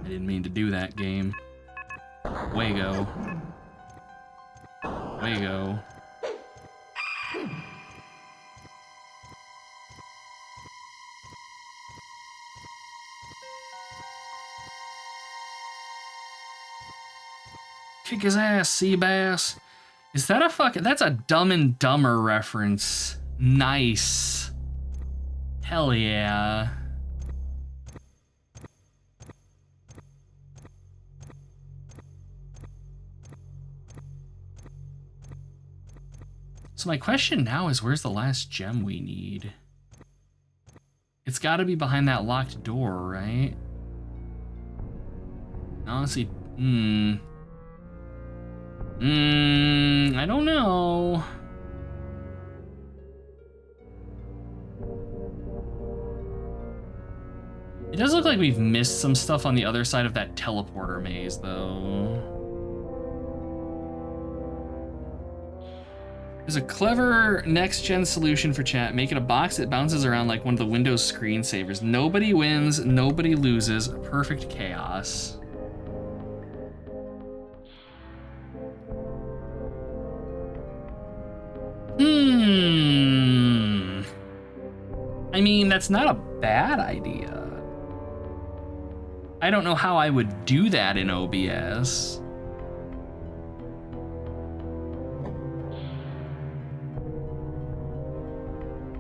I didn't mean to do that, game. Way go. Way go. Kick his ass, Seabass. Is that a fucking... That's a Dumb and Dumber reference. Nice. Hell yeah. So my question now is, where's the last gem we need? It's gotta be behind that locked door, right? Honestly, I don't know. It does look like we've missed some stuff on the other side of that teleporter maze, though. There's a clever next-gen solution for chat. Make it a box that bounces around like one of the Windows screensavers. Nobody wins, nobody loses. Perfect chaos. I mean, that's not a bad idea. I don't know how I would do that in OBS.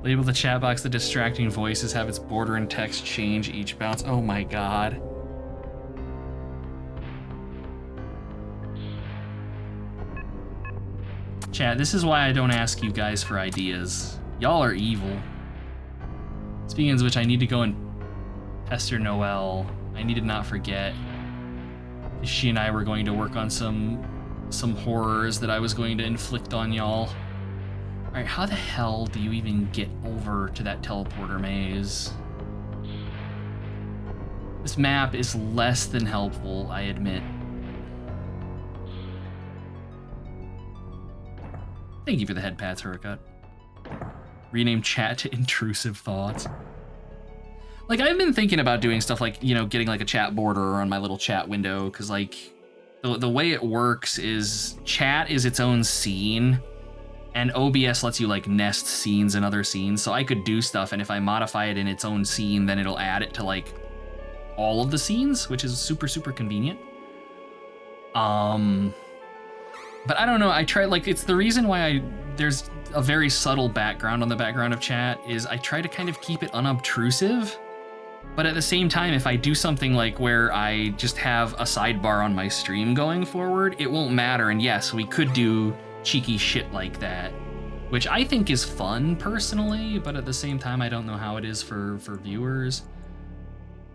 Label the chat box the distracting voices, have its border and text change each bounce. Oh my god. Chat, this is why I don't ask you guys for ideas. Y'all are evil. Speaking of which, I need to go and pester Noelle. I need to not forget. She and I were going to work on some horrors that I was going to inflict on y'all. All right, how the hell do you even get over to that teleporter maze? This map is less than helpful, I admit. Thank you for the head pats, Huracut. Rename chat to Intrusive Thoughts. Like, I've been thinking about doing stuff like, you know, getting like a chat border on my little chat window, because like the way it works is chat is its own scene, and OBS lets you like nest scenes and other scenes. So I could do stuff, and if I modify it in its own scene, then it'll add it to like all of the scenes, which is super, super convenient. But I don't know, I try, like, it's the reason why there's a very subtle background on the background of chat is I try to kind of keep it unobtrusive, but at the same time, if I do something like where I just have a sidebar on my stream going forward, it won't matter. And yes, we could do cheeky shit like that, which I think is fun personally, but at the same time, I don't know how it is for viewers.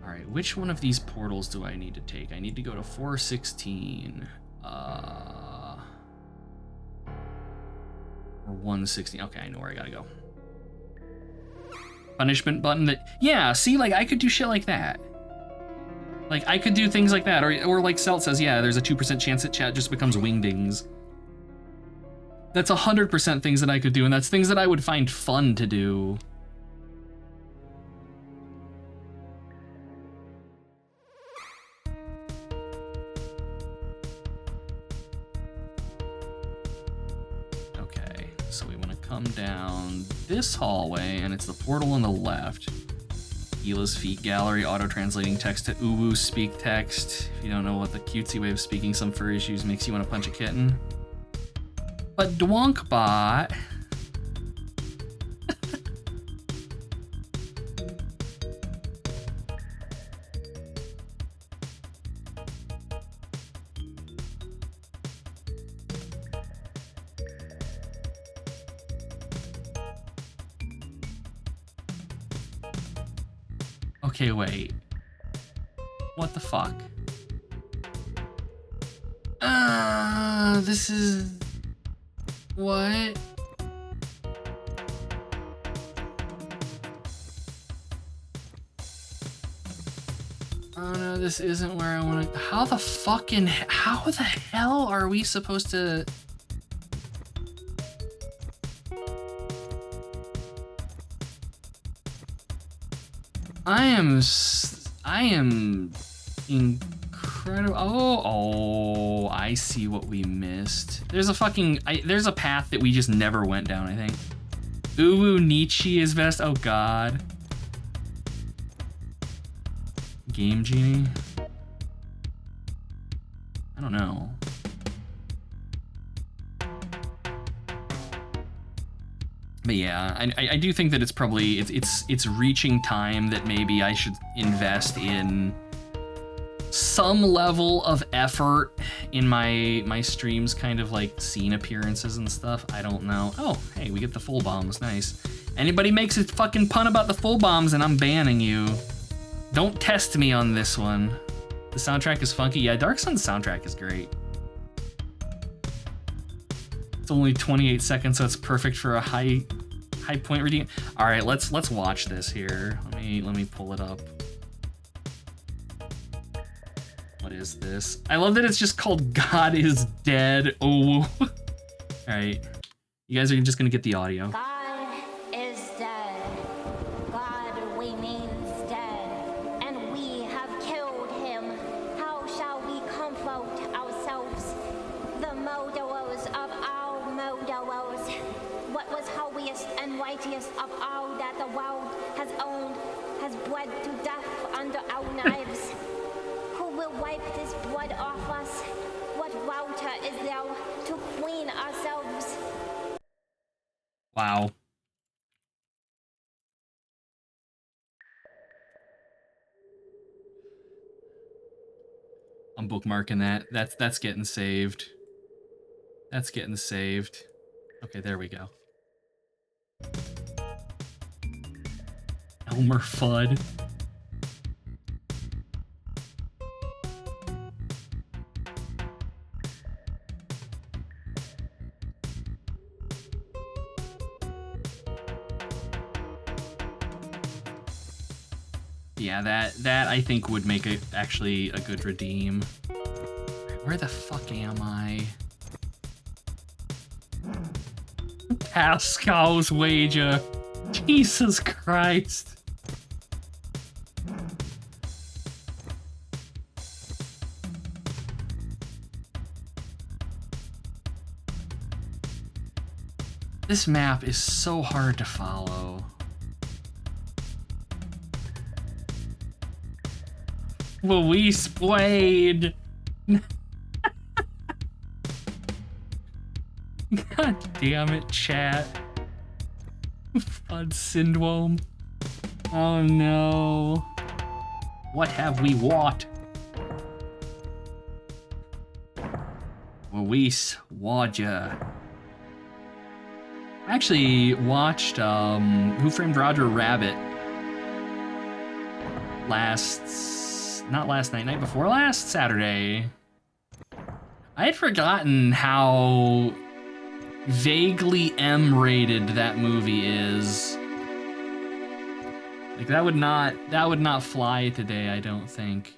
All right, which one of these portals do I need to take? I need to go to 416. Or 116. Okay, I know where I gotta go. Punishment button that... Yeah, see, like, I could do shit like that. Like, I could do things like that. Or like Celt says, yeah, there's a 2% chance that chat just becomes wingdings. That's 100% things that I could do, and that's things that I would find fun to do. So we want to come down this hallway, and it's the portal on the left. Gila's Feet Gallery, auto-translating text to Uwu speak text. If you don't know what the cutesy way of speaking some fur issues makes you want to punch a kitten. But Dwonkbot... Okay, wait. What the fuck? This is... What? Oh no, this isn't where I want to... How the hell are we supposed to... I am Incredible. Oh, I see what we missed. There's a fucking, there's a path that we just never went down, I think. Uwu Nietzsche is best. Oh god. Game Genie? I don't know. But yeah, I do think that it's probably it's reaching time that maybe I should invest in some level of effort in my streams, kind of like scene appearances and stuff. I don't know. Oh, hey, we get the full bombs. Nice. Anybody makes a fucking pun about the full bombs and I'm banning you. Don't test me on this one. The soundtrack is funky. Yeah, Dark Sun's soundtrack is great. It's only 28 seconds, so it's perfect for a high point redeem. All right, let's watch this here. Let me pull it up. What is this? I love that it's just called God is Dead. Oh. All right, you guys are just gonna get the audio. God is dead. God, we means dead, and we have killed him. How shall we comfort ourselves? The murderers of our murderers. What was holiest and righteous of all that the world has owned has bled to death under our knives. Who will wipe this blood off us? What water is there to clean ourselves? Wow. I'm bookmarking that. That's getting saved. That's getting saved. Okay, there we go. Elmer Fudd. Yeah, that I think would make it actually a good redeem. Where the fuck am I? Pascal's wager. Jesus Christ. This map is so hard to follow. Luis Blade. God damn it, chat. Fud syndrome. Oh no. What have we wrought? Luis Wadja. I actually watched Who Framed Roger Rabbit not last night, night before last Saturday. I had forgotten how vaguely M-rated that movie is. Like that would not fly today, I don't think.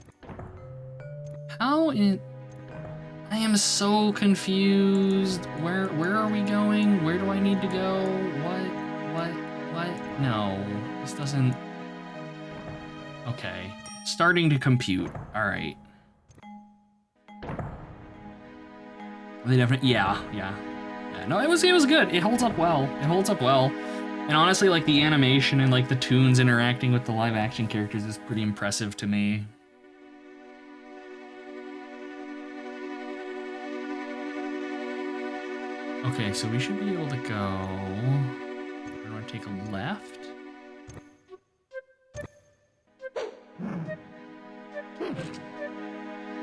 I am so confused. Where are we going? Where do I need to go? What? No, this doesn't. Okay, starting to compute. All right. They definitely, yeah. No, it was good. It holds up well. And honestly, like the animation and like the toons interacting with the live action characters is pretty impressive to me. Okay, so we should be able to go. We're gonna take a left.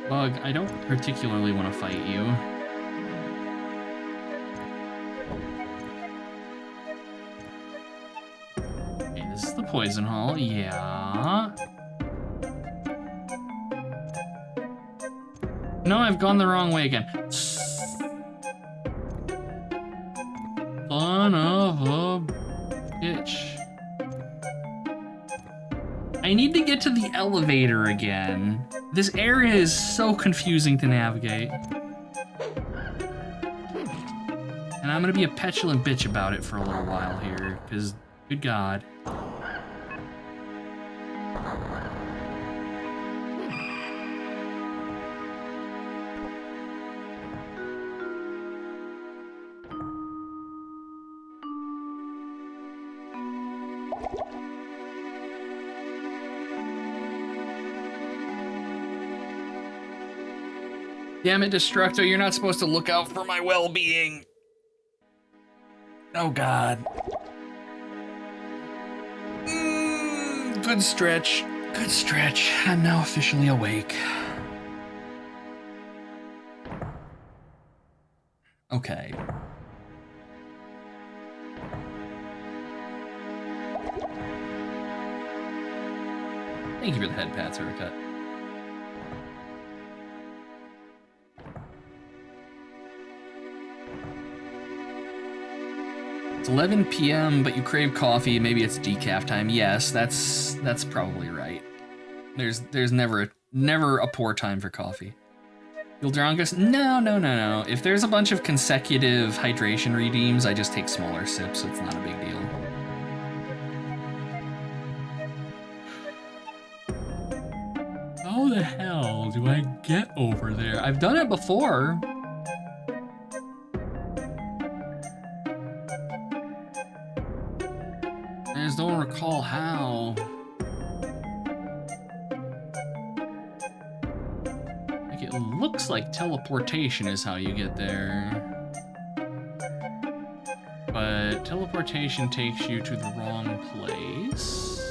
Bug, I don't particularly want to fight you. Okay, this is the poison hall, yeah. No, I've gone the wrong way again. Son of a bitch. I need to get to the elevator again. This area is so confusing to navigate. And I'm gonna be a petulant bitch about it for a little while here, because good God. Damn it, Destructo, you're not supposed to look out for my well-being. Oh, God. Good stretch. Good stretch. I'm now officially awake. Okay. Thank you for the head pats, haircut. It's 11 p.m., but you crave coffee. Maybe it's decaf time. Yes, that's probably right. There's never a poor time for coffee. Yildrangus? No. If there's a bunch of consecutive hydration redeems, I just take smaller sips, so it's not a big deal. How the hell do I get over there? I've done it before. I just don't recall how. Like, it looks like teleportation is how you get there. But teleportation takes you to the wrong place.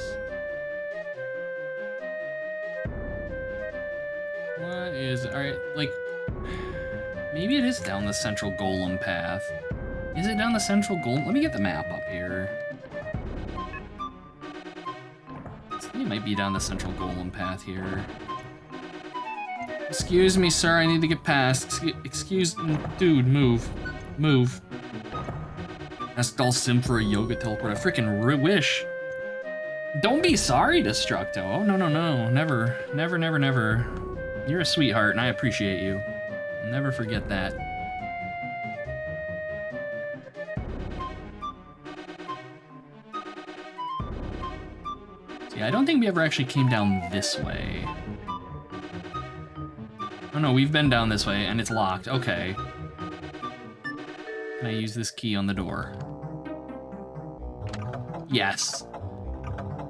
What is, alright, like, maybe it is down the central golem path. Is it down the central golem? Let me get the map up here. I think it might be down the central golem path here. Excuse me, sir, I need to get past. Excuse, dude, move. Move. Ask Dhalsim for a yoga teleport. I freaking wish. Don't be sorry, Destructo. Oh, no. Never. You're a sweetheart, and I appreciate you. I'll never forget that. See, I don't think we ever actually came down this way. Oh no, we've been down this way, and it's locked. Okay. Can I use this key on the door? Yes.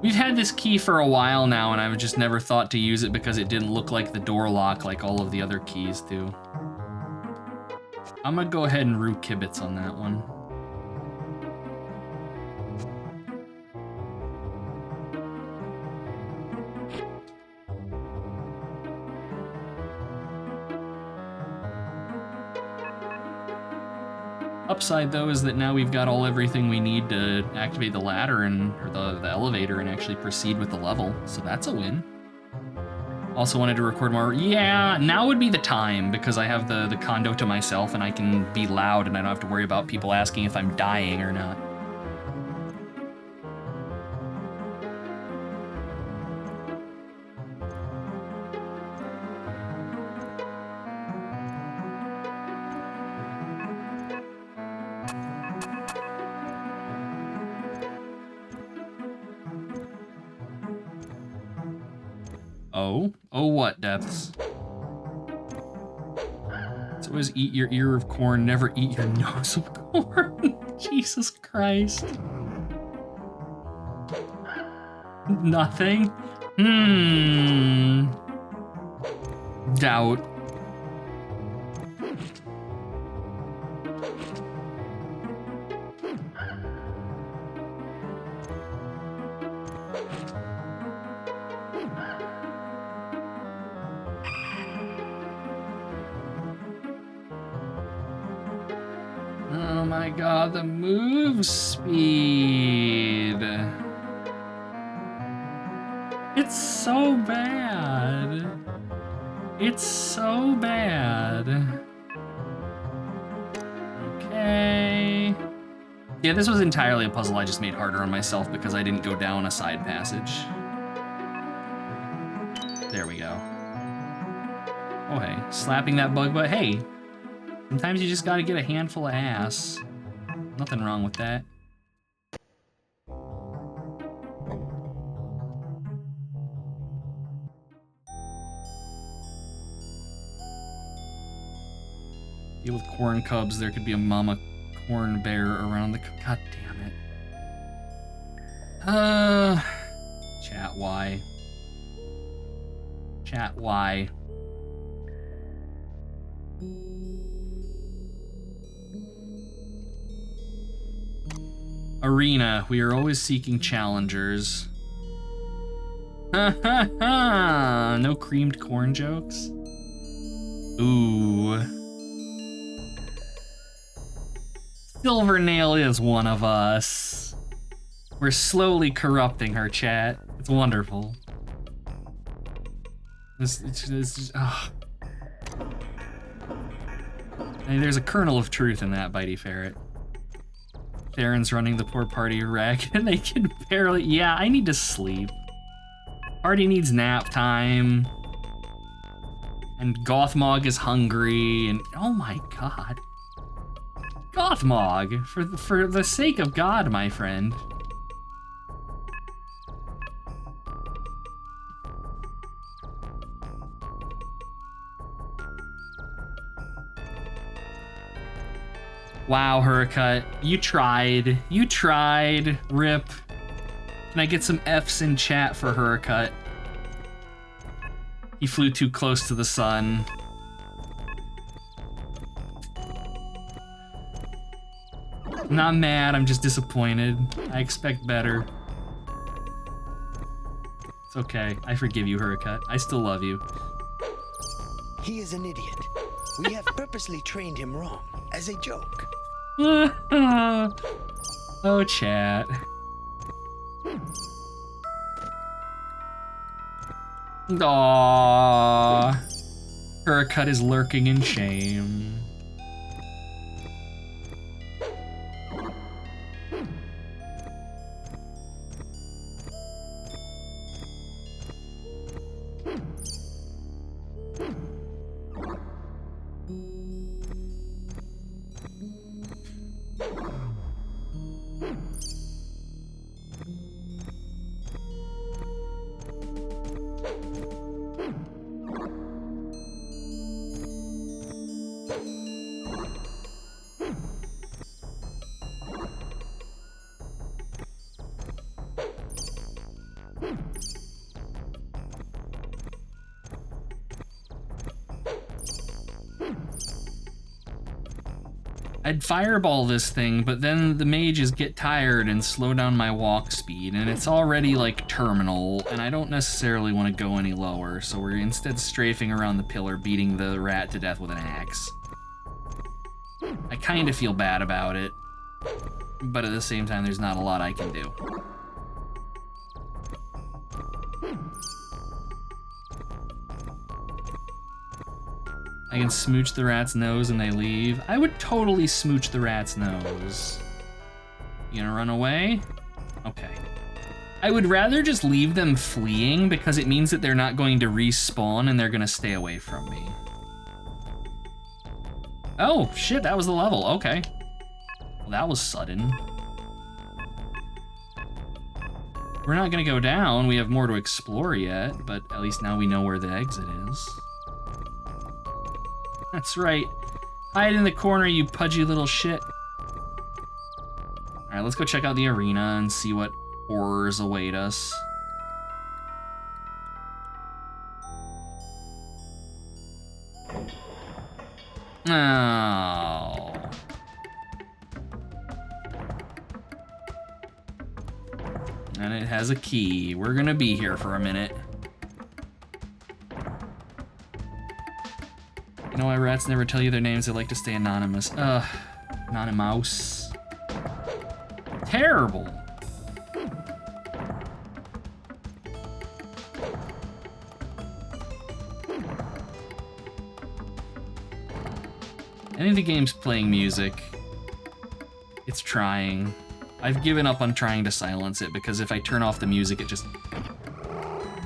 We've had this key for a while now, and I've just never thought to use it because it didn't look like the door lock like all of the other keys do. I'm gonna go ahead and root Kibitz on that one. Upside though is that now we've got everything we need to activate the ladder or the elevator and actually proceed with the level, so that's a win. Also wanted to record more. Yeah, now would be the time because I have the condo to myself and I can be loud and I don't have to worry about people asking if I'm dying or not. Oh, what, Depths? It's always eat your ear of corn, never eat your nose of corn. Jesus Christ. Nothing? Doubt. Oh my god, the move speed. It's so bad. It's so bad. Okay. Yeah, this was entirely a puzzle I just made harder on myself because I didn't go down a side passage. There we go. Oh hey, slapping that bug, but hey, sometimes you just gotta get a handful of ass. Nothing wrong with that. Deal with corn cubs, there could be a mama corn bear around the... God damn it. Chat, why? Chat, why? Arena, we are always seeking challengers. Ha ha ha! No creamed corn jokes? Ooh. Silvernail is one of us. We're slowly corrupting her, chat. It's wonderful. I mean, there's a kernel of truth in that, Bitey Ferret. Theron's running the poor party ragged and they can barely... Yeah, I need to sleep. Party needs nap time. And Gothmog is hungry and... Oh my god. Gothmog! For the sake of God, my friend. Wow, Hurricut, you tried. You tried. Rip. Can I get some Fs in chat for Hurricut? He flew too close to the sun. I'm not mad, I'm just disappointed. I expect better. It's okay, I forgive you, Hurricut. I still love you. He is an idiot. We have purposely trained him wrong, as a joke. Oh, chat. Aww. Hurricut is lurking in shame. I'd fireball this thing, but then the mages get tired and slow down my walk speed, and it's already like terminal, and I don't necessarily want to go any lower, so we're instead strafing around the pillar, beating the rat to death with an axe. I kind of feel bad about it, but at the same time, there's not a lot I can do. I can smooch the rat's nose and they leave. I would totally smooch the rat's nose. You gonna run away? Okay. I would rather just leave them fleeing because it means that they're not going to respawn and they're gonna stay away from me. Oh, shit, that was the level, okay. Well, that was sudden. We're not gonna go down, we have more to explore yet, but at least now we know where the exit is. That's right. Hide in the corner, you pudgy little shit. Alright, let's go check out the arena and see what horrors await us. Oh. And it has a key. We're gonna be here for a minute. You know why rats never tell you their names? They like to stay anonymous. Anonymous. Terrible. I think the game's playing music. It's trying. I've given up on trying to silence it because if I turn off the music, it just...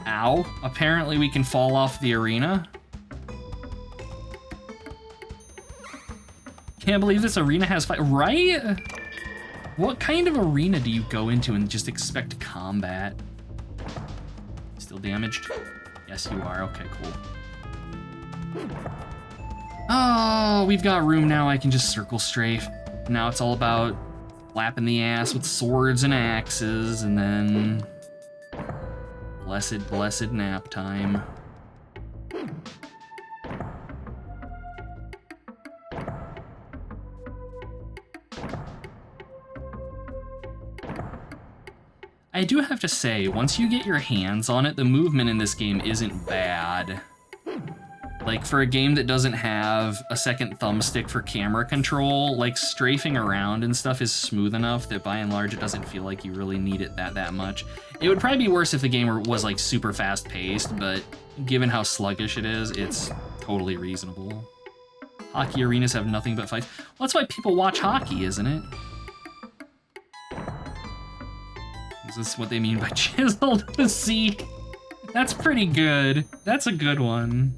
Ow. Apparently we can fall off the arena. Can't believe this arena has fight, right? What kind of arena do you go into and just expect combat? Still damaged? Yes, you are. Okay, cool. Oh, we've got room now. I can just circle strafe. Now it's all about slapping the ass with swords and axes, and then blessed nap time. I do have to say, once you get your hands on it, the movement in this game isn't bad. Like, for a game that doesn't have a second thumbstick for camera control, like, strafing around and stuff is smooth enough that by and large it doesn't feel like you really need it that much. It would probably be worse if the game was, like, super fast-paced, but given how sluggish it is, it's totally reasonable. Hockey arenas have nothing but fights. Well, that's why people watch hockey, isn't it? Is this what they mean by chiseled physique? That's pretty good. That's a good one.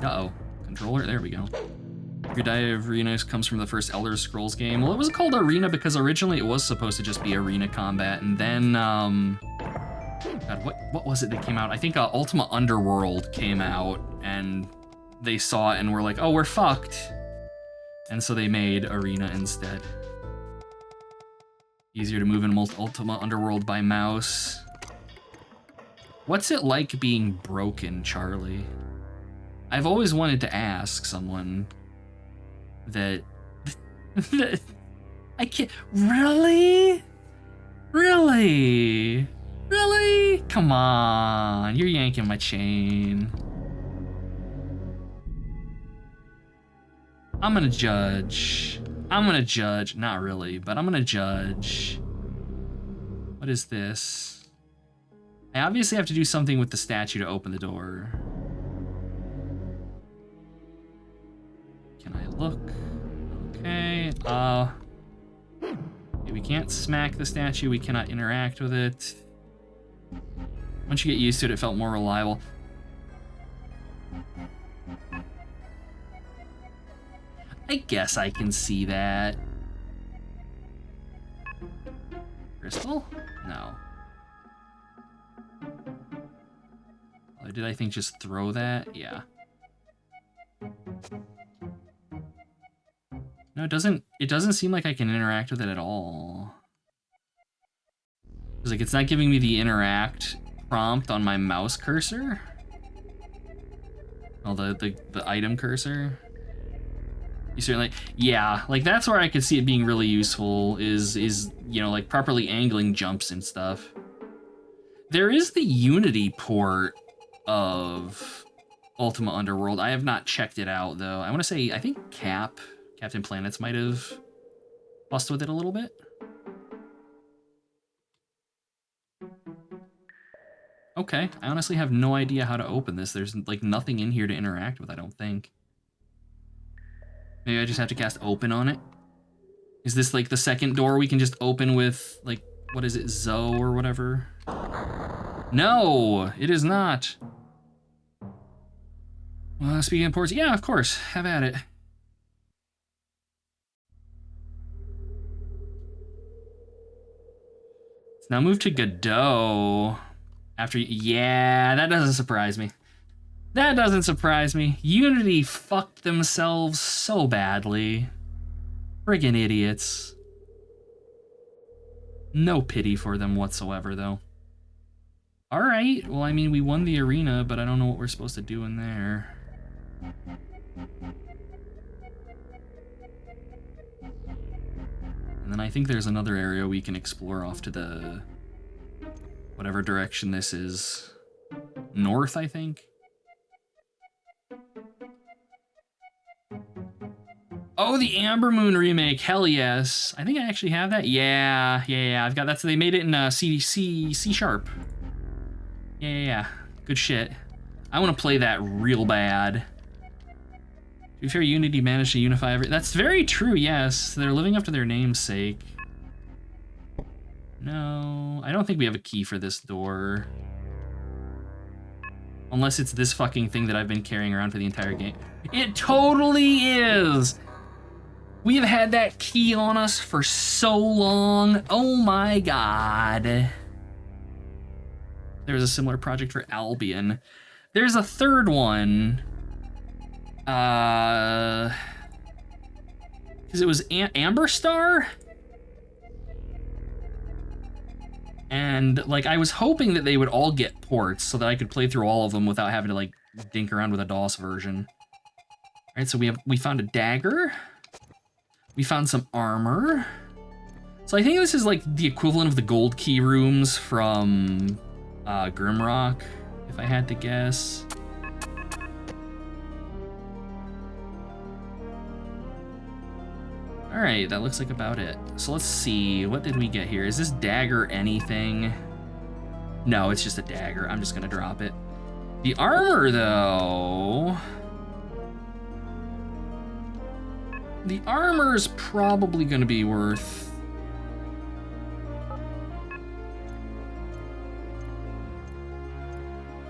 Uh-oh. Controller, there we go. Your Dive of Arena comes from the first Elder Scrolls game. Well, it was called Arena because originally it was supposed to just be arena combat, and then, God, what was it that came out? I think Ultima Underworld came out, and they saw it and were like, oh, we're fucked. And so they made Arena instead. Easier to move in Ultima Underworld by mouse. What's it like being broken, Charlie? I've always wanted to ask someone that I can't. Really? Really? Really? Come on, you're yanking my chain. I'm gonna judge. Not really, but I'm gonna judge. What is this? I obviously have to do something with the statue to open the door. Can I look? Okay, we can't smack the statue, we cannot interact with it. Once you get used to it, it felt more reliable. I guess I can see that. Crystal? No. Or did I think just throw that? Yeah. No, it doesn't seem like I can interact with it at all. It's like it's not giving me the interact prompt on my mouse cursor. Oh, the item cursor. You certainly, yeah, like that's where I could see it being really useful is you know, like properly angling jumps and stuff. There is the Unity port of Ultima Underworld. I have not checked it out though. I want to say, I think Captain Planets might have fussed with it a little bit. Okay, I honestly have no idea how to open this. There's like nothing in here to interact with, I don't think. Maybe I just have to cast open on it. Is this like the second door we can just open with, like, what is it, Zoe or whatever? No, it is not. Well, speaking of ports, yeah, of course, have at it. Let's now move to Godot. After, yeah, that doesn't surprise me. That doesn't surprise me. Unity fucked themselves so badly. Friggin' idiots. No pity for them whatsoever, though. Alright, well, I mean, we won the arena, but I don't know what we're supposed to do in there. And then I think there's another area we can explore off to the... whatever direction this is. North, I think? Oh, the Amber Moon remake, hell yes. I think I actually have that. Yeah, I've got that. So they made it in C Sharp. Yeah. Good shit. I want to play that real bad. To be fair, Unity managed to unify every... That's very true, yes. They're living up to their namesake. No, I don't think we have a key for this door. Unless it's this fucking thing that I've been carrying around for the entire game. It totally is! We have had that key on us for so long. Oh my god. There's a similar project for Albion. There's a third one. Because it was Amber Star? And like I was hoping that they would all get ports so that I could play through all of them without having to like dink around with a DOS version. All right, so we found a dagger. We found some armor. So I think this is like the equivalent of the gold key rooms from Grimrock, if I had to guess. All right, that looks like about it. So let's see, what did we get here? Is this dagger anything? No, it's just a dagger. I'm just gonna drop it. The armor, though. The armor's probably gonna be worth.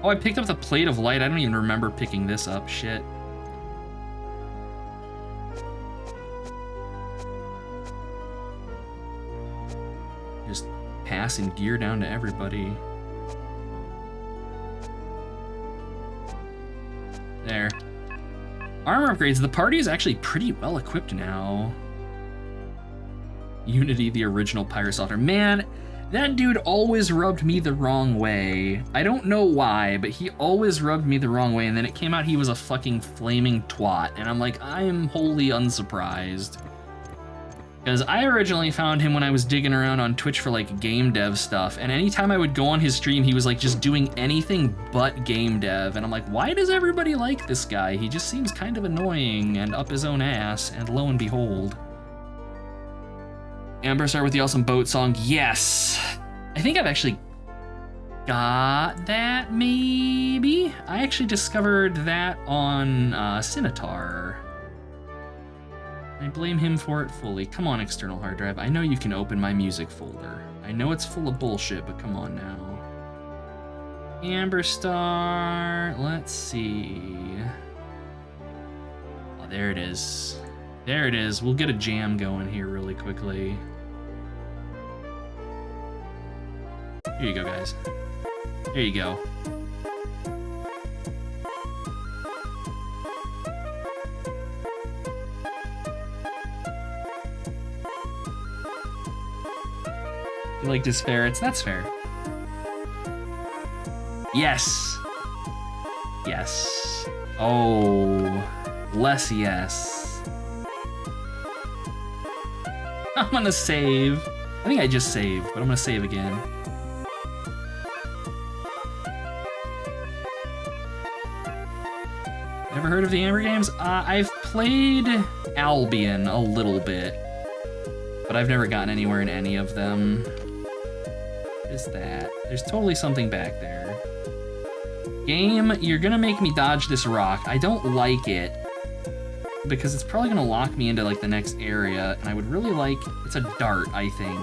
Oh, I picked up the Plate of Light. I don't even remember picking this up. Shit. Just passing gear down to everybody. There. Armor upgrades. The party is actually pretty well equipped now. Unity, the original Pyre Salter. Man, that dude always rubbed me the wrong way. I don't know why, but he always rubbed me the wrong way, and then it came out he was a fucking flaming twat, and I'm like, I am wholly unsurprised. Because I originally found him when I was digging around on Twitch for like game dev stuff, and anytime I would go on his stream, he was like just doing anything but game dev, and I'm like, why does everybody like this guy? He just seems kind of annoying and up his own ass, and lo and behold. Amber Star with the awesome boat song, yes! I think I've actually got that, maybe? I actually discovered that on Scimitar. I blame him for it fully. Come on, external hard drive. I know you can open my music folder. I know it's full of bullshit, but come on now. Amber Star, let's see. Oh, there it is. There it is. We'll get a jam going here really quickly. Here you go, guys. Here you go. You like his ferrets? That's fair. Yes. Yes. Oh, less yes. I'm gonna save. I think I just saved, but I'm gonna save again. Never heard of the Amber Games? I've played Albion a little bit, but I've never gotten anywhere in any of them. What is that? There's totally something back there. Game, you're gonna make me dodge this rock. I don't like it, because it's probably gonna lock me into like the next area, and I would really like, it's a dart, I think.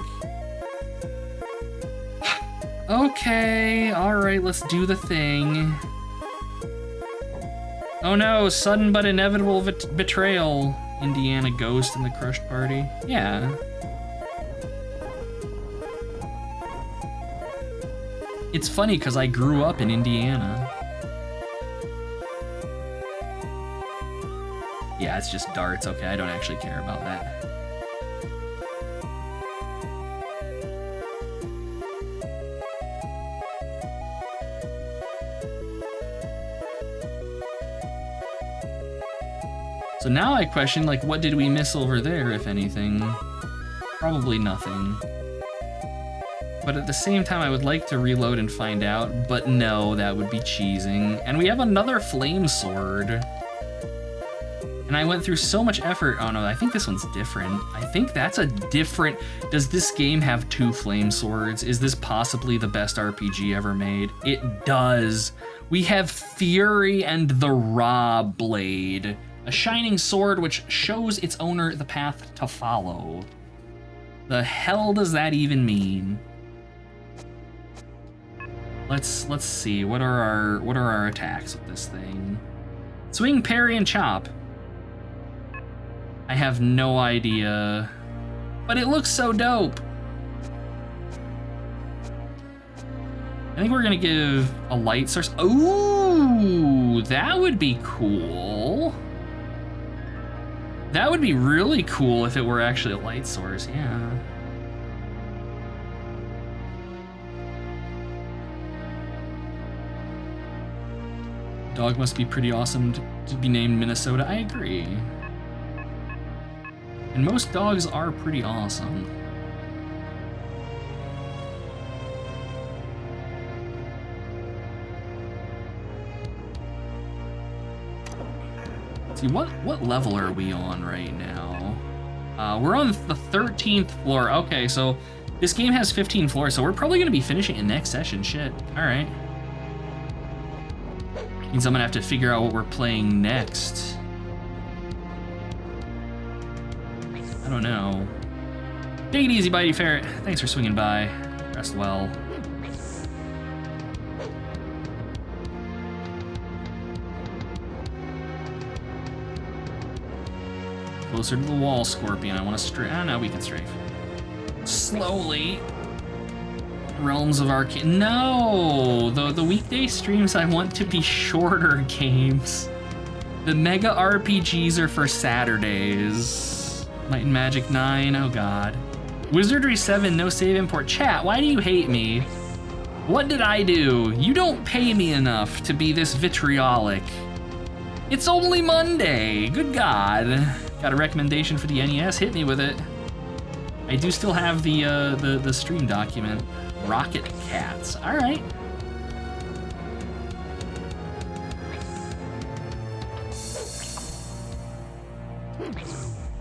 Okay, all right, let's do the thing. Oh no, sudden but inevitable betrayal. Indiana Ghost and the Crushed Party. Yeah. It's funny because I grew up in Indiana. Yeah, it's just darts. Okay, I don't actually care about that. So now I question, like, what did we miss over there, if anything? Probably nothing. But at the same time, I would like to reload and find out, but no, that would be cheesing. And we have another flame sword. And I went through so much effort. Oh no, I think this one's different. I think that's a different... Does this game have two flame swords? Is this possibly the best RPG ever made? It does. We have Fury and the Ra Blade. A shining sword which shows its owner the path to follow. The hell does that even mean? Let's see. What are our attacks with this thing? Swing, parry, and chop. I have no idea, but it looks so dope. I think we're gonna give a light source. Ooh, that would be cool. That would be really cool if it were actually a light source, yeah. Dog must be pretty awesome to be named Minnesota. I agree. And most dogs are pretty awesome. See, what level are we on right now? We're on the 13th floor. Okay, so this game has 15 floors, so we're probably gonna be finishing it next session. Shit. All right. Means I'm gonna have to figure out what we're playing next. I don't know. Take it easy, Bitey Ferret. Thanks for swinging by. Rest well. Closer to the wall, Scorpion. I want to strafe. Oh, no, we can strafe. Slowly. Realms of Arcane. No! The weekday streams, I want to be shorter games. The mega RPGs are for Saturdays. Might and Magic 9, oh god. Wizardry 7, no save import. Chat, why do you hate me? What did I do? You don't pay me enough to be this vitriolic. It's only Monday, good god. Got a recommendation for the NES? Hit me with it. I do still have the stream document. Rocket Cats. All right.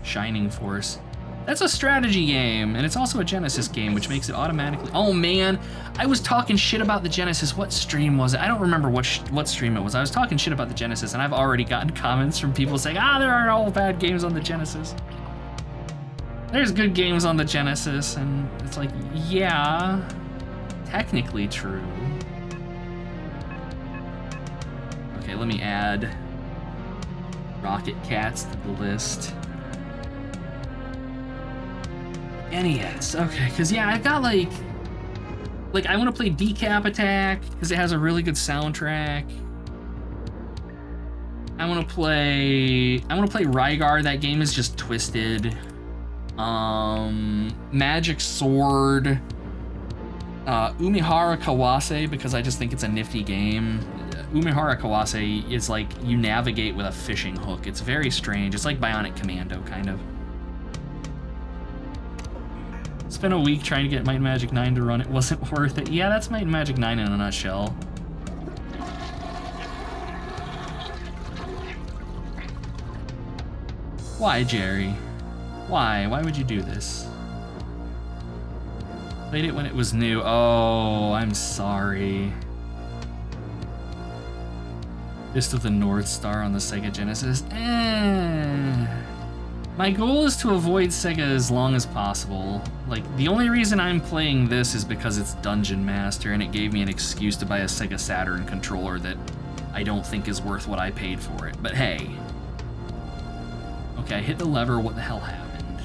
Shining Force. That's a strategy game, and it's also a Genesis game, which makes it automatically. Oh man, I was talking shit about the Genesis. What stream was it? I don't remember what stream it was. I was talking shit about the Genesis, and I've already gotten comments from people saying, there are all bad games on the Genesis. There's good games on the Genesis, and it's like, yeah, technically true. Okay, let me add Rocket Cats to the list. NES, okay, because yeah, I've got like I want to play Decap Attack because it has a really good soundtrack. I want to play Rygar. That game is just twisted. Magic Sword, Umihara Kawase, because I just think it's a nifty game. Umihara Kawase is like you navigate with a fishing hook. It's very strange. It's like Bionic Commando, kind of. Spent a week trying to get Might and Magic 9 to run. It wasn't worth it. Yeah, that's Might and Magic 9 in a nutshell. Why, Jerry? Why? Why would you do this? Played it when it was new. Oh, I'm sorry. Fist of the North Star on the Sega Genesis. My goal is to avoid Sega as long as possible. Like, the only reason I'm playing this is because it's Dungeon Master, and it gave me an excuse to buy a Sega Saturn controller that I don't think is worth what I paid for it. But hey. Okay, I hit the lever. What the hell happened?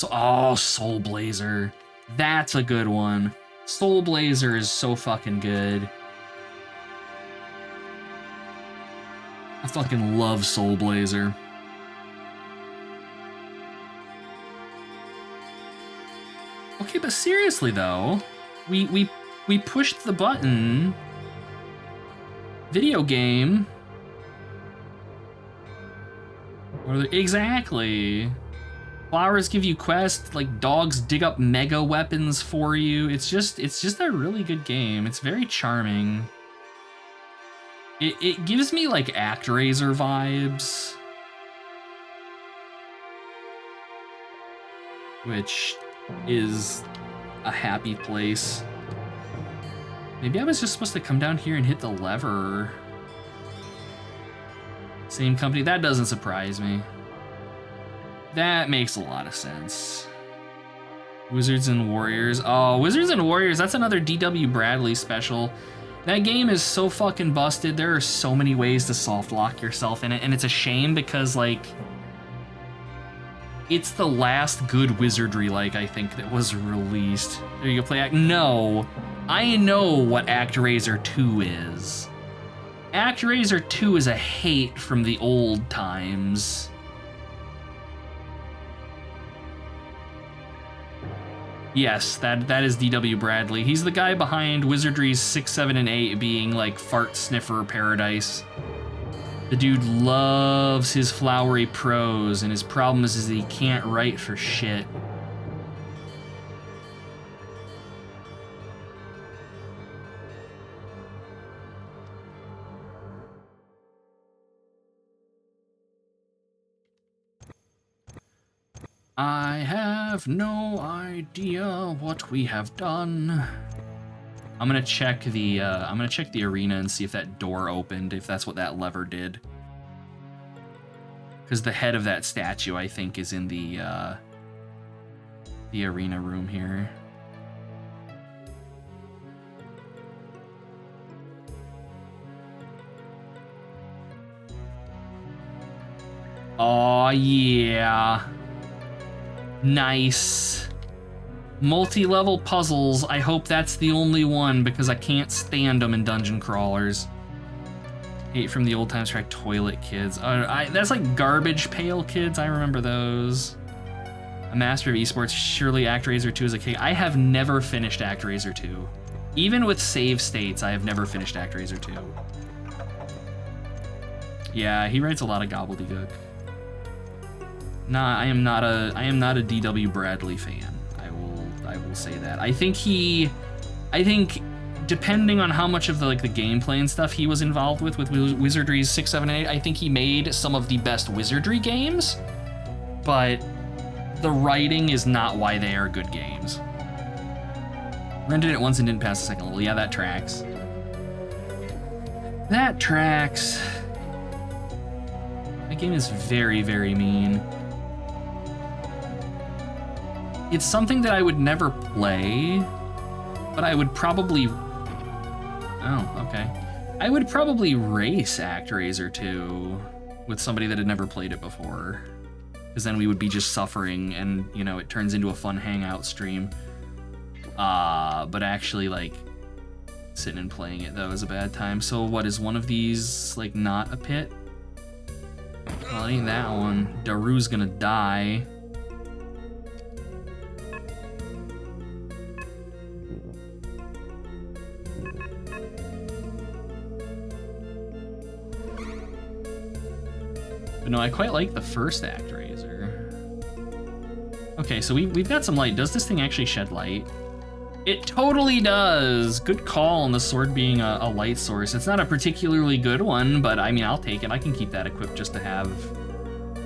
Oh, Soul Blazer. That's a good one. Soul Blazer is so fucking good. I fucking love Soul Blazer. Okay, but seriously though, we pushed the button. Video game. Exactly. Flowers give you quests, like dogs dig up mega weapons for you. It's just a really good game. It's very charming. It gives me like ActRaiser vibes, which is a happy place. Maybe I was just supposed to come down here and hit the lever. Same company, that doesn't surprise me. That makes a lot of sense. Wizards and Warriors. Oh, Wizards and Warriors, that's another D.W. Bradley special. That game is so fucking busted. There are so many ways to soft lock yourself in it, and it's a shame because, like, it's the last good wizardry, like, I think, that was released. There you go, play No, I know what ActRaiser 2 is. ActRaiser 2 is a hate from the old times. Yes, that is D.W. Bradley. He's the guy behind Wizardry's 6, 7, and 8 being like fart sniffer paradise. The dude loves his flowery prose, and his problem is he can't write for shit. I have no idea what we have done. I'm gonna check the arena and see if that door opened, if that's what that lever did. Because the head of that statue, I think, is in the arena room here. Oh yeah. Nice. Multi-level puzzles. I hope that's the only one because I can't stand them in dungeon crawlers. Hate from the old times track Toilet Kids. That's like Garbage Pail Kids. I remember those. A master of esports. Surely ActRaiser 2 is a kick. I have never finished ActRaiser 2. Even with save states, I have never finished ActRaiser 2. Yeah, he writes a lot of gobbledygook. Nah, I am not a DW Bradley fan. I will say that. I think depending on how much of the gameplay and stuff he was involved with Wizardry's 6, 7, and 8, I think he made some of the best Wizardry games, but the writing is not why they are good games. Rented it once and didn't pass the second level. Yeah, that tracks. That tracks. That game is very, very mean. It's something that I would never play, but I would probably... Oh, okay. I would probably race ActRaiser 2 with somebody that had never played it before. Because then we would be just suffering and, you know, it turns into a fun hangout stream. But actually, sitting and playing it, though, is a bad time. So what, is one of these, not a pit? Well, it ain't that one. Daru's gonna die. But no, I quite like the first ActRaiser. Okay, so we've got some light. Does this thing actually shed light? It totally does! Good call on the sword being a light source. It's not a particularly good one, but I mean, I'll take it. I can keep that equipped just to have,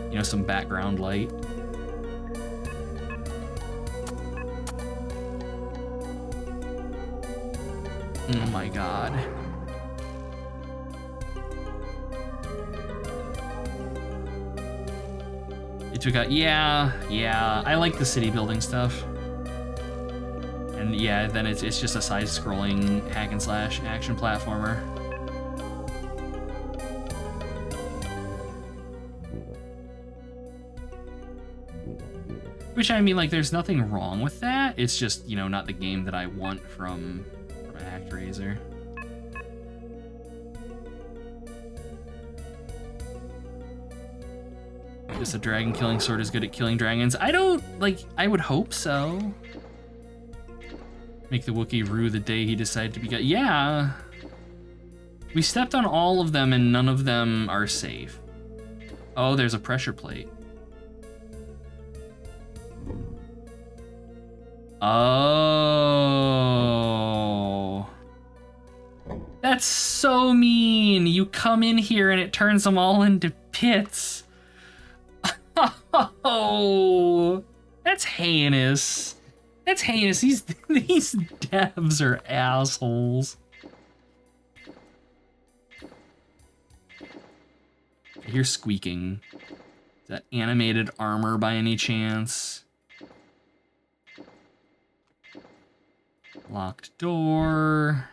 you know, some background light. Oh my god. It took out, yeah, I like the city building stuff. And yeah, then it's just a side-scrolling hack and slash action platformer. Which, I mean, there's nothing wrong with that. It's just, you know, not the game that I want from ActRaiser. Just a dragon-killing sword is good at killing dragons. I don't, I would hope so. Make the Wookiee rue the day he decided to be... Yeah. We stepped on all of them and none of them are safe. Oh, there's a pressure plate. Oh. That's so mean. You come in here and it turns them all into pits. Oh, that's heinous. That's heinous. These devs are assholes. I hear squeaking. Is that animated armor by any chance? Locked door.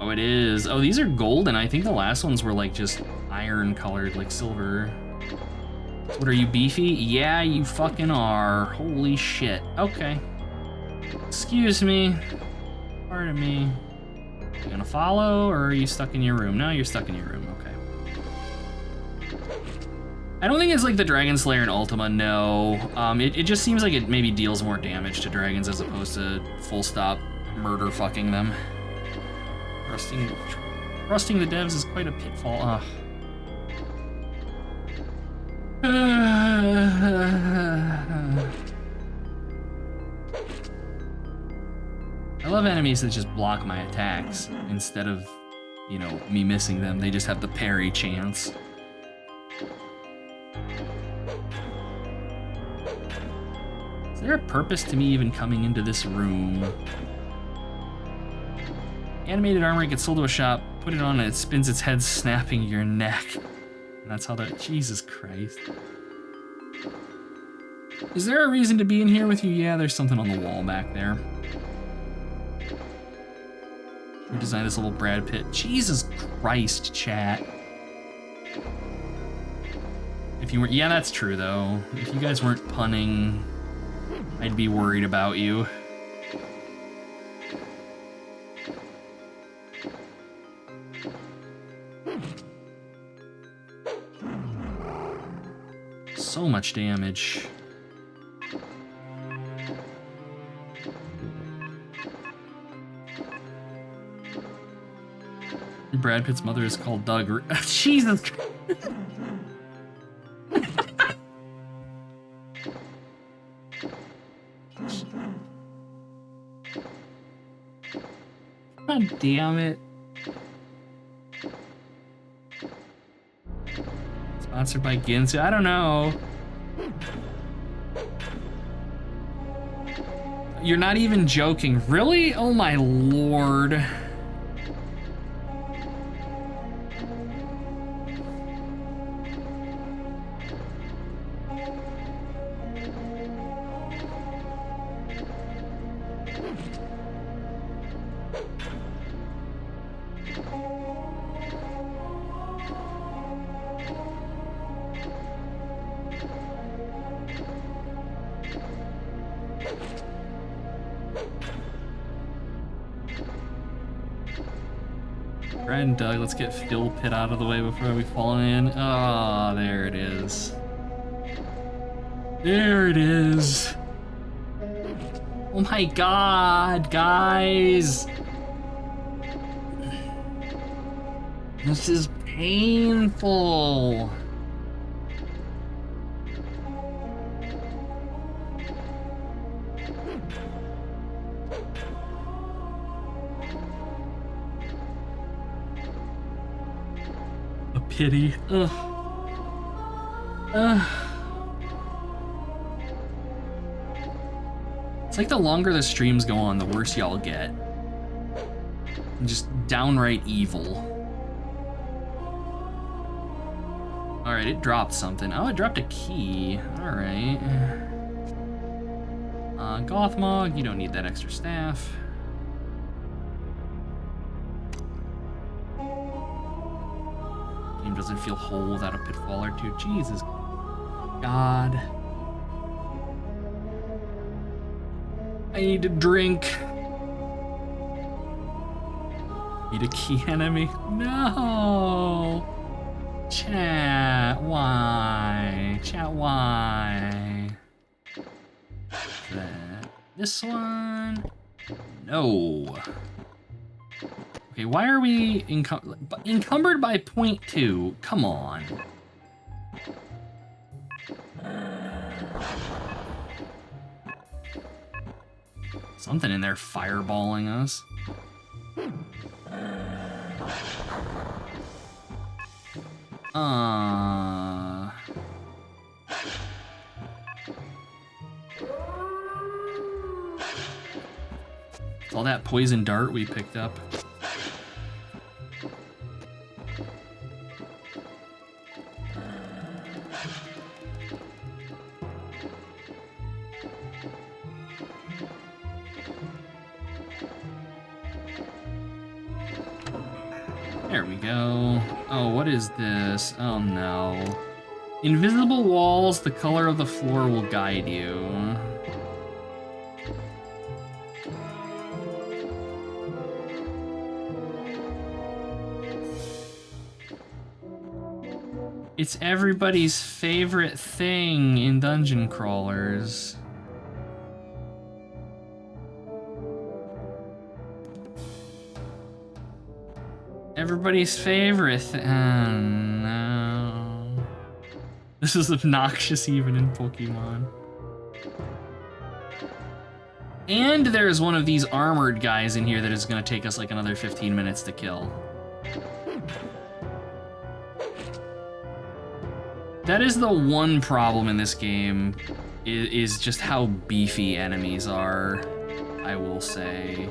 Oh, it is. Oh, these are golden. I think the last ones were just iron colored, like silver. What are you, beefy? Yeah, you fucking are. Holy shit. Okay. Excuse me. Pardon me. You gonna follow, or are you stuck in your room? No, you're stuck in your room. Okay. I don't think it's like the Dragon Slayer in Ultima, no. It just seems like it maybe deals more damage to dragons as opposed to full stop murder fucking them. Trusting the devs is quite a pitfall. Ugh. I love enemies that just block my attacks instead of, you know, me missing them. They just have the parry chance. Is there a purpose to me even coming into this room? Animated armor gets sold to a shop, put it on and it spins its head, snapping your neck. And that's how that, Jesus Christ. Is there a reason to be in here with you? Yeah, there's something on the wall back there. We designed this little Brad Pitt. Jesus Christ, chat. If you were, yeah, that's true though. If you guys weren't punning, I'd be worried about you. So much damage. Brad Pitt's mother is called Doug. Jesus Christ. God damn it. Sponsored by Ginsu. I don't know. You're not even joking. Really? Oh my lord. Brad and Doug, let's get Phil Pitt out of the way before we fall in. Oh, there it is. There it is. Oh my god, guys. This is painful. Pity. Ugh. It's like the longer the streams go on, the worse y'all get. Just downright evil. Alright, it dropped something. Oh, it dropped a key. Alright. Gothmog, you don't need that extra staff. Doesn't feel whole without a pitfall or two. Jesus God. I need to drink. Need a key enemy? No. Chat, why? Chat, why? This one? No. Okay, why are we encumbered by 0.2? Come on. Something in there fireballing us. It's all that poison dart we picked up. There we go. Oh, what is this? Oh no. Invisible walls, the color of the floor will guide you. It's everybody's favorite thing in dungeon crawlers. Everybody's favorite. Oh no. This is obnoxious even in Pokemon. And there's one of these armored guys in here that is going to take us like another 15 minutes to kill. That is the one problem in this game, is just how beefy enemies are, I will say.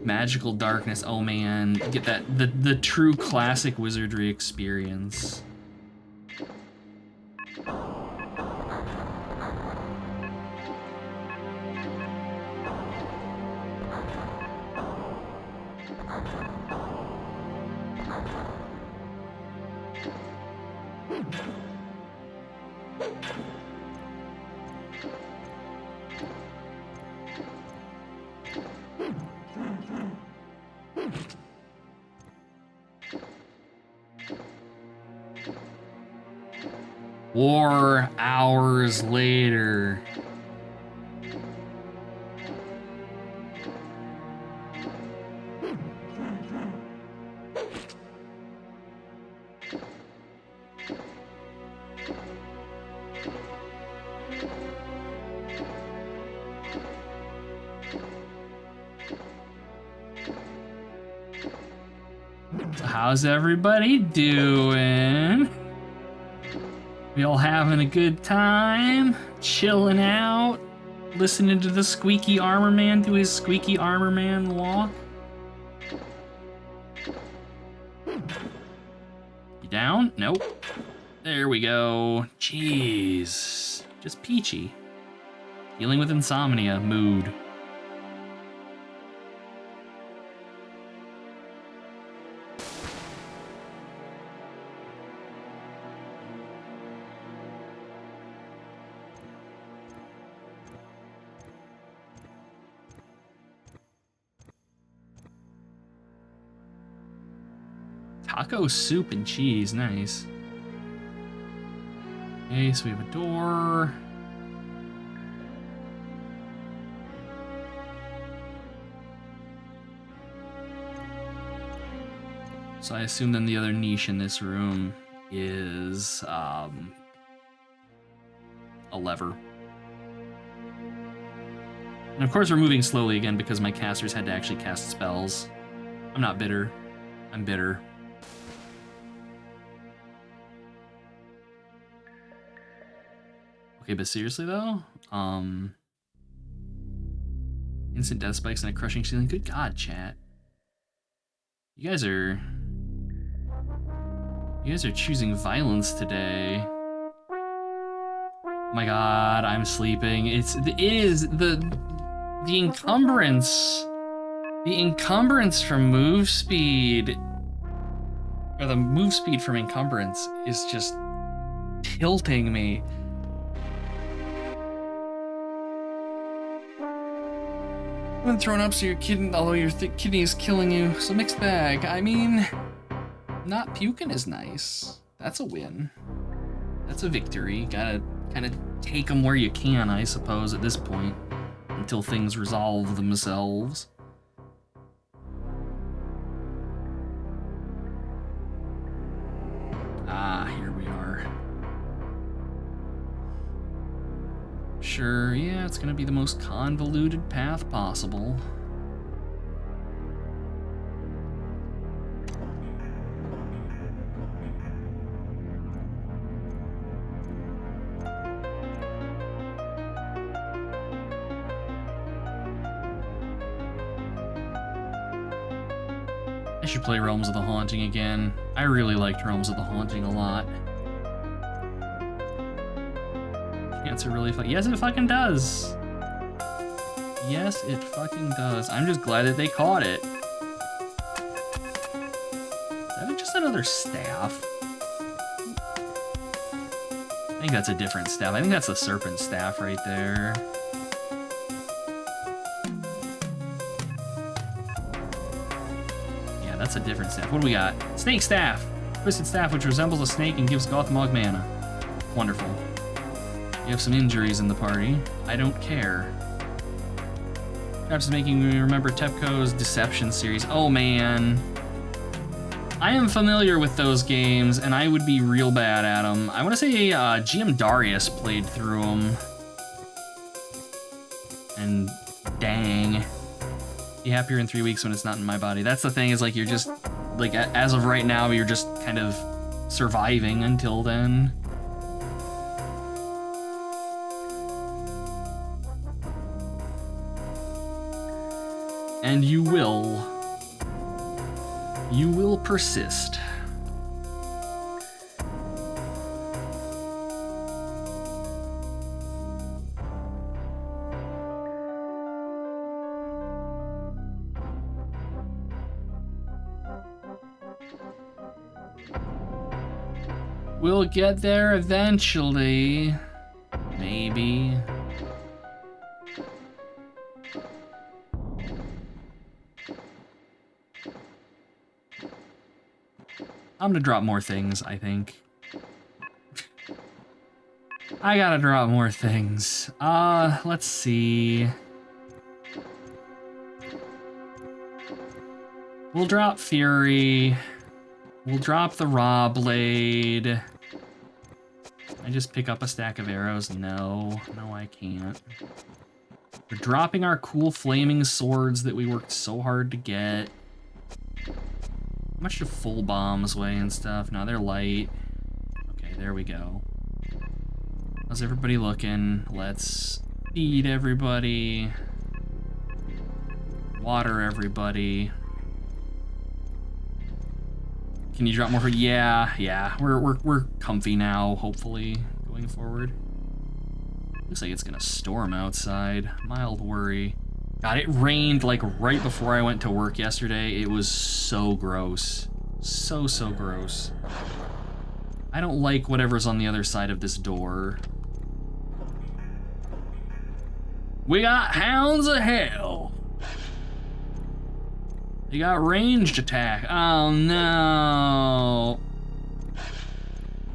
Magical darkness, oh man, get that, the true classic wizardry experience. War hours later. So how's everybody doing? We all having a good time? Chilling out? Listening to the squeaky armor man do his squeaky armor man walk? You down? Nope. There we go. Jeez. Just peachy. Dealing with insomnia mood. Taco soup and cheese, nice. Okay, so we have a door. So I assume then the other niche in this room is a lever. And of course we're moving slowly again because my casters had to actually cast spells. I'm not bitter. I'm bitter. Okay, but seriously though, instant death spikes and a crushing ceiling. Good God, chat. You guys are choosing violence today. Oh my God, I'm sleeping. It is the encumbrance. The encumbrance from move speed, or the move speed from encumbrance is just tilting me. I've been thrown up so your kidney, although your kidney is killing you, so mixed bag. I mean, not puking is nice. That's a win. That's a victory. Gotta kind of take them where you can, I suppose, at this point, until things resolve themselves. Ah, here we are. Sure, yeah, it's gonna be the most convoluted path possible. I should play Realms of the Haunting again. I really liked Realms of the Haunting a lot. Answer really fun. Yes, it fucking does. Yes, it fucking does. I'm just glad that they caught it. Is that just another staff? I think that's a different staff. I think that's the serpent staff right there. Yeah, that's a different staff. What do we got? Snake staff. Twisted staff which resembles a snake and gives Gothmog mana. Wonderful. You have some injuries in the party. I don't care. Perhaps it's making me remember TEPCO's Deception series. Oh man. I am familiar with those games, and I would be real bad at them. I want to say GM Darius played through them. And dang. Be happier in 3 weeks when it's not in my body. That's the thing, is like you're just like as of right now you're just kind of surviving until then. And you will persist. We'll get there eventually. Maybe. I'm gonna drop more things, I think. I gotta drop more things. Let's see. We'll drop Fury. We'll drop the Raw Blade. I just pick up a stack of arrows? No, I can't. We're dropping our cool flaming swords that we worked so hard to get. How much do full bombs weigh and stuff? No, they're light. Okay, there we go. How's everybody looking? Let's feed everybody. Water everybody. Can you drop more? Yeah. We're comfy now, hopefully, going forward. Looks like it's gonna storm outside. Mild worry. God, it rained like right before I went to work yesterday. It was so gross. So gross. I don't like whatever's on the other side of this door. We got Hounds of Hell. You got ranged attack. Oh no.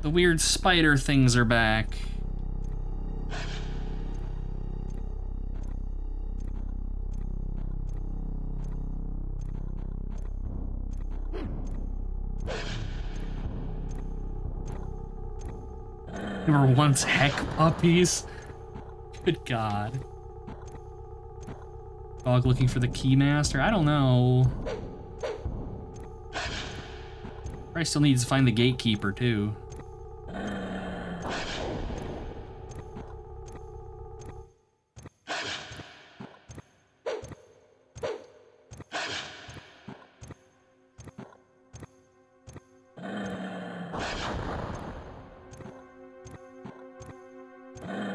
The weird spider things are back. They were once heck puppies. Good God. Dog looking for the Keymaster? I don't know. Probably still needs to find the Gatekeeper, too.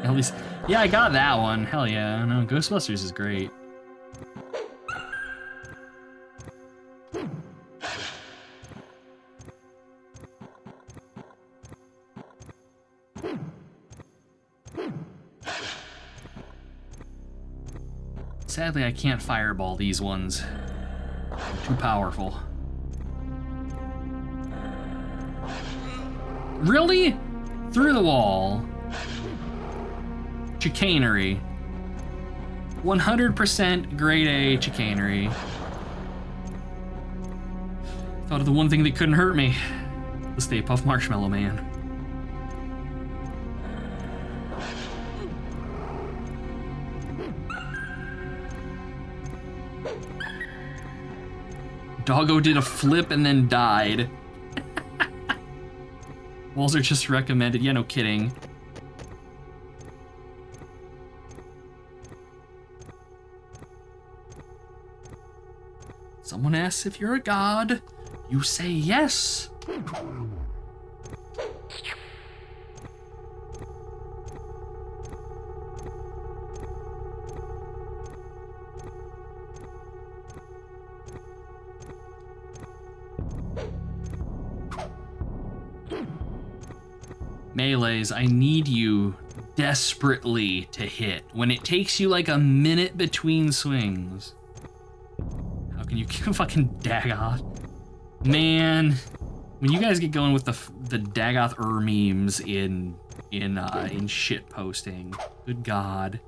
At least, yeah, I got that one. Hell yeah. No, Ghostbusters is great. Sadly, I can't fireball these ones. Too powerful. Really? Through the wall. Chicanery. 100% grade A chicanery. Thought of the one thing that couldn't hurt me. The Stay Puft Marshmallow Man. Doggo did a flip and then died. Walls are just recommended. Yeah, no kidding. Someone asks if you're a god. You say yes. Melees, I need you desperately to hit when it takes you like a minute between swings. How can you fucking Dagoth? Man, when you guys get going with the Dagoth memes in shit posting, good God.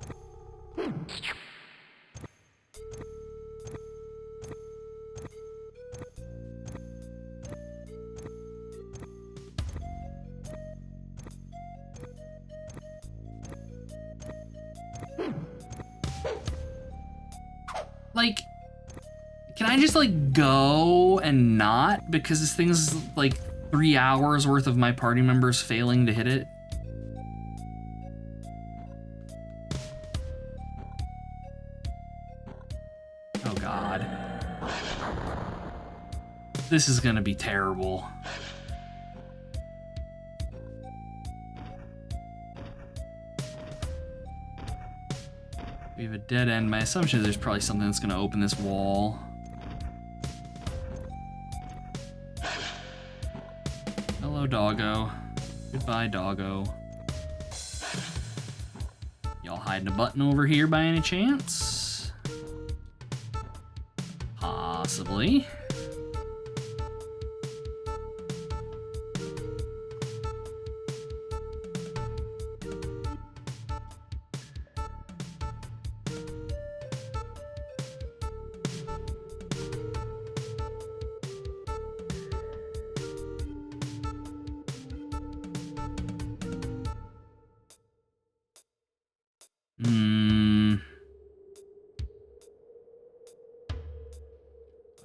Like, Can I just like go and not? Because this thing's like 3 hours worth of my party members failing to hit it. Oh God. This is gonna be terrible. We have a dead end. My assumption is there's probably something that's gonna open this wall. Hello, doggo. Goodbye, doggo. Y'all hiding a button over here by any chance? Possibly.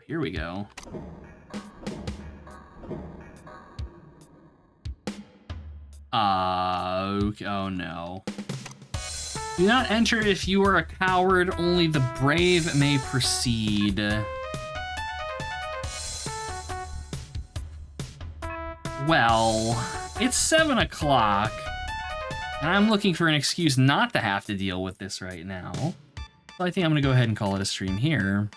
Here we go. Okay. Oh no. Do not enter if you are a coward. Only the brave may proceed. Well, it's 7 o'clock, and I'm looking for an excuse not to have to deal with this right now. So I think I'm gonna go ahead and call it a stream here.